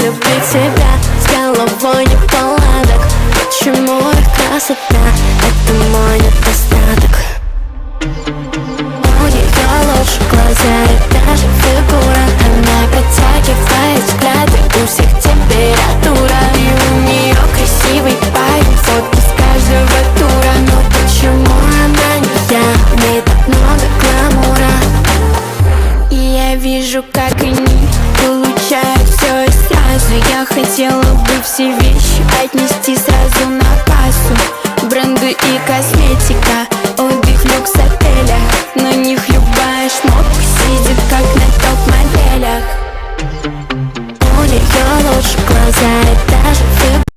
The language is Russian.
любить тебя, с головой неполадок. Почему их красота — это мой недостаток? У нее лучше глаза и даже фигура. Она притягивает взгляды, у всех температура. И у нее красивый парень, фотки с каждого тура. Но почему она не я? В ней так много гламура. И я вижу, как они получают все и сразу. Я хотела бы все вещи отнести сразу на кассу. Бренды и косметика, отдых в люкс-отелях. На них любая шмотка сидит, как на топ-моделях. У нее лучше глаза и даже фигура.